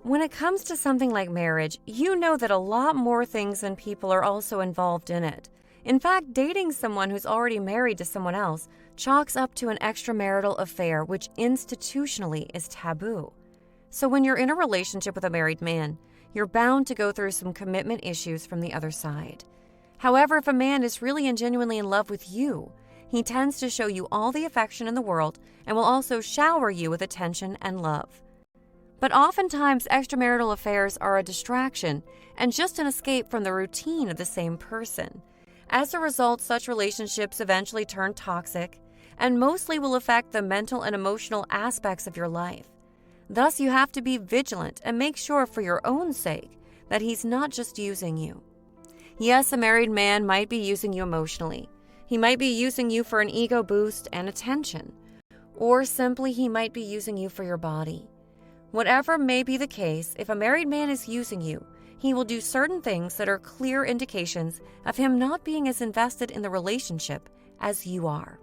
When it comes to something like marriage, you know that a lot more things than people are also involved in it. In fact, dating someone who's already married to someone else chalks up to an extramarital affair, which institutionally is taboo. So when you're in a relationship with a married man, you're bound to go through some commitment issues from the other side. However, if a man is really and genuinely in love with you, he tends to show you all the affection in the world and will also shower you with attention and love. But oftentimes, extramarital affairs are a distraction and just an escape from the routine of the same person. As a result, such relationships eventually turn toxic and mostly will affect the mental and emotional aspects of your life. Thus, you have to be vigilant and make sure for your own sake that he's not just using you. Yes, a married man might be using you emotionally. He might be using you for an ego boost and attention. Or simply he might be using you for your body. Whatever may be the case, if a married man is using you, he will do certain things that are clear indications of him not being as invested in the relationship as you are.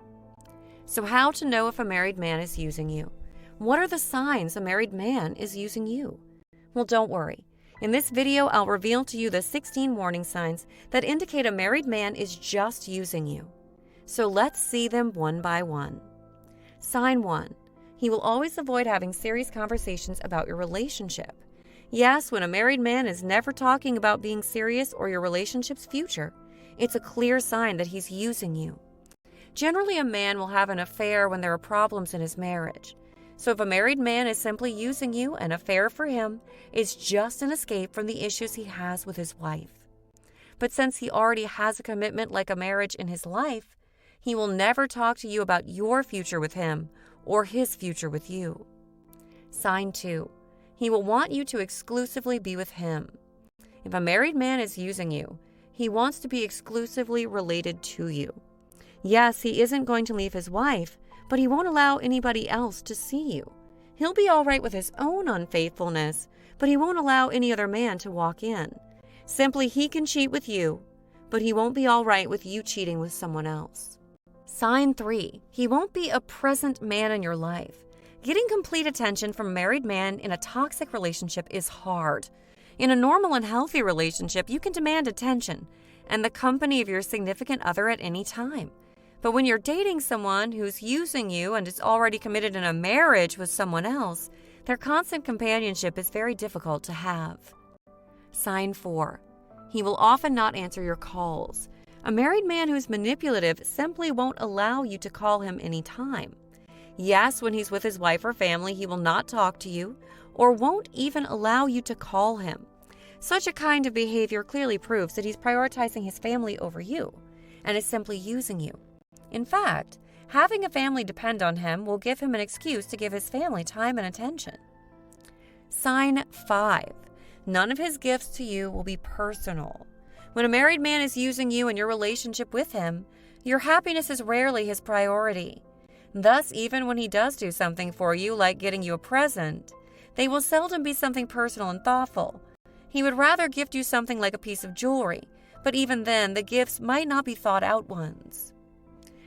So how to know if a married man is using you? What are the signs a married man is using you? Well, don't worry. In this video, I'll reveal to you the 16 warning signs that indicate a married man is just using you. So let's see them one by one. Sign 1. He will always avoid having serious conversations about your relationship. Yes, when a married man is never talking about being serious or your relationship's future, it's a clear sign that he's using you. Generally, a man will have an affair when there are problems in his marriage. So if a married man is simply using you, an affair for him is just an escape from the issues he has with his wife. But since he already has a commitment like a marriage in his life, he will never talk to you about your future with him or his future with you. Sign 2. He will want you to exclusively be with him. If a married man is using you, he wants to be exclusively related to you. Yes, he isn't going to leave his wife, but he won't allow anybody else to see you. He'll be all right with his own unfaithfulness, but he won't allow any other man to walk in. Simply, he can cheat with you, but he won't be all right with you cheating with someone else. Sign 3. He won't be a present man in your life. Getting complete attention from a married man in a toxic relationship is hard. In a normal and healthy relationship, you can demand attention and the company of your significant other at any time. But when you're dating someone who's using you and is already committed in a marriage with someone else, their constant companionship is very difficult to have. Sign 4. He will often not answer your calls. A married man who's manipulative simply won't allow you to call him anytime. Yes, when he's with his wife or family, he will not talk to you or won't even allow you to call him. Such a kind of behavior clearly proves that he's prioritizing his family over you and is simply using you. In fact, having a family depend on him will give him an excuse to give his family time and attention. Sign 5. None of his gifts to you will be personal. When a married man is using you in your relationship with him, your happiness is rarely his priority. Thus, even when he does do something for you, like getting you a present, they will seldom be something personal and thoughtful. He would rather gift you something like a piece of jewelry, but even then, the gifts might not be thought out ones.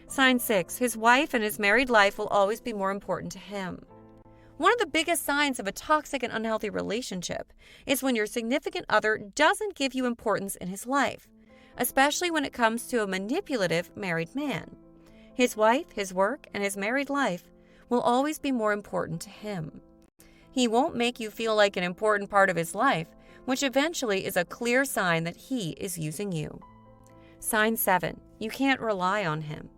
Sign 6. His wife and his married life will always be more important to him. One of the biggest signs of a toxic and unhealthy relationship is when your significant other doesn't give you importance in his life, especially when it comes to a manipulative married man. His wife, his work, and his married life will always be more important to him. He won't make you feel like an important part of his life, which eventually is a clear sign that he is using you. Sign 7. You can't rely on him.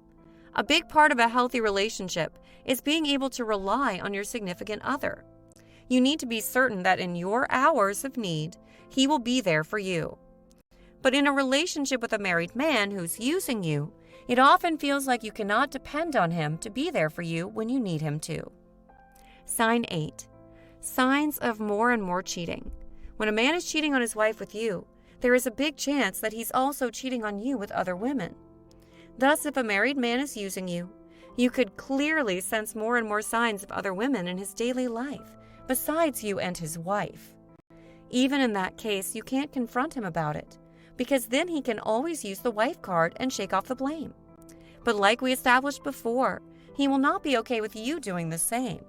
A big part of a healthy relationship is being able to rely on your significant other. You need to be certain that in your hours of need, he will be there for you. But in a relationship with a married man who's using you, it often feels like you cannot depend on him to be there for you when you need him to. Sign 8. Signs of more and more cheating. When a man is cheating on his wife with you, there is a big chance that he's also cheating on you with other women. Thus, if a married man is using you, you could clearly sense more and more signs of other women in his daily life, besides you and his wife. Even in that case, you can't confront him about it, because then he can always use the wife card and shake off the blame. But like we established before, he will not be okay with you doing the same.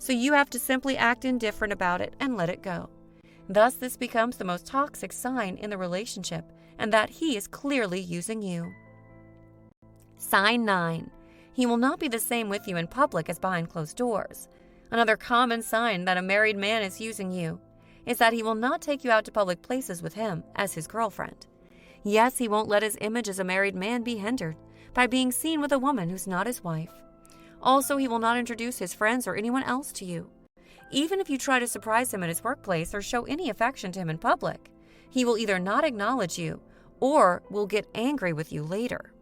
So you have to simply act indifferent about it and let it go. Thus, this becomes the most toxic sign in the relationship, and that he is clearly using you. Sign 9. He will not be the same with you in public as behind closed doors. Another common sign that a married man is using you is that he will not take you out to public places with him as his girlfriend. Yes, he won't let his image as a married man be hindered by being seen with a woman who's not his wife. Also, he will not introduce his friends or anyone else to you. Even if you try to surprise him at his workplace or show any affection to him in public, he will either not acknowledge you or will get angry with you later.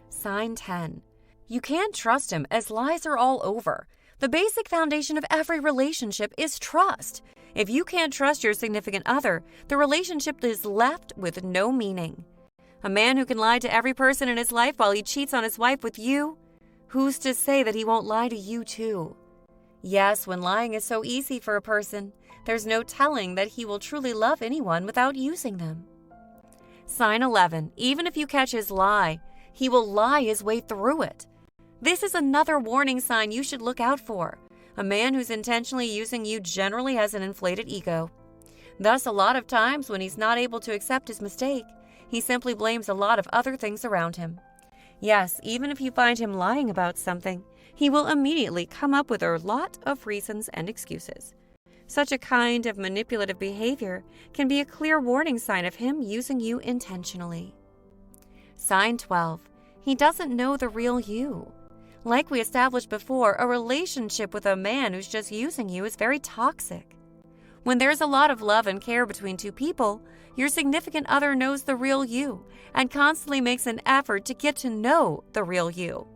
Sign 10. You can't trust him as lies are all over. The basic foundation of every relationship is trust. If you can't trust your significant other, the relationship is left with no meaning. A man who can lie to every person in his life while he cheats on his wife with you, who's to say that he won't lie to you too? Yes, when lying is so easy for a person, there's no telling that he will truly love anyone without using them. Sign 11. Even if you catch his lie, he will lie his way through it. This is another warning sign you should look out for. A man who's intentionally using you generally has an inflated ego. Thus, a lot of times when he's not able to accept his mistake, he simply blames a lot of other things around him. Yes, even if you find him lying about something, he will immediately come up with a lot of reasons and excuses. Such a kind of manipulative behavior can be a clear warning sign of him using you intentionally. Sign 12. He doesn't know the real you. Like we established before, a relationship with a man who's just using you is very toxic. When there's a lot of love and care between two people, your significant other knows the real you and constantly makes an effort to get to know the real you.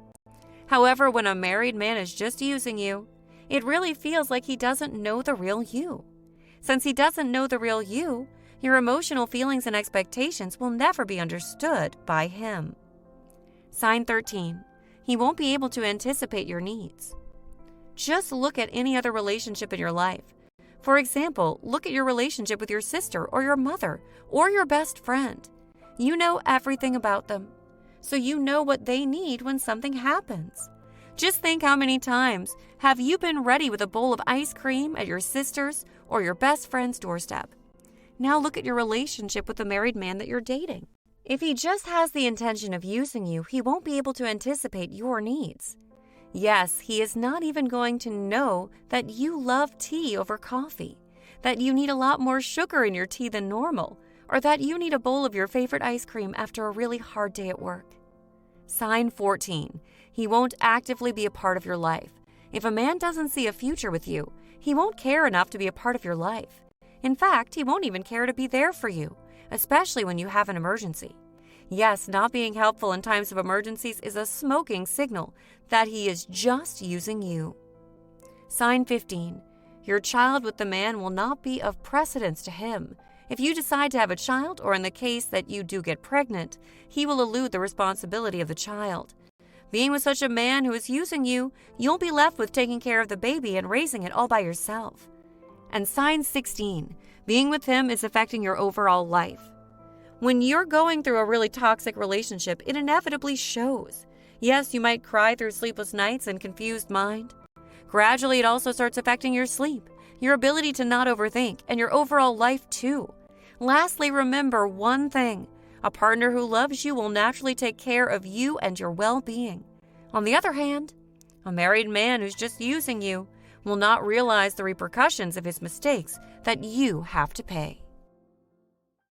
However, when a married man is just using you, it really feels like he doesn't know the real you. Since he doesn't know the real you, your emotional feelings and expectations will never be understood by him. Sign 13. He won't be able to anticipate your needs. Just look at any other relationship in your life. For example, look at your relationship with your sister or your mother or your best friend. You know everything about them, so you know what they need when something happens. Just think how many times have you been ready with a bowl of ice cream at your sister's or your best friend's doorstep. Now look at your relationship with the married man that you're dating. If he just has the intention of using you, he won't be able to anticipate your needs. Yes, he is not even going to know that you love tea over coffee, that you need a lot more sugar in your tea than normal, or that you need a bowl of your favorite ice cream after a really hard day at work. Sign 14. He won't actively be a part of your life. If a man doesn't see a future with you, he won't care enough to be a part of your life. In fact, he won't even care to be there for you, especially when you have an emergency. Yes, not being helpful in times of emergencies is a smoking signal that he is just using you. Sign 15. Your child with the man will not be of precedence to him. If you decide to have a child, or in the case that you do get pregnant, he will elude the responsibility of the child. Being with such a man who is using you, you'll be left with taking care of the baby and raising it all by yourself. And sign 16. Being with him is affecting your overall life. When you're going through a really toxic relationship, it inevitably shows. Yes, you might cry through sleepless nights and confused mind. Gradually, it also starts affecting your sleep, your ability to not overthink, and your overall life too. Lastly, remember one thing. A partner who loves you will naturally take care of you and your well-being. On the other hand, a married man who's just using you will not realize the repercussions of his mistakes that you have to pay.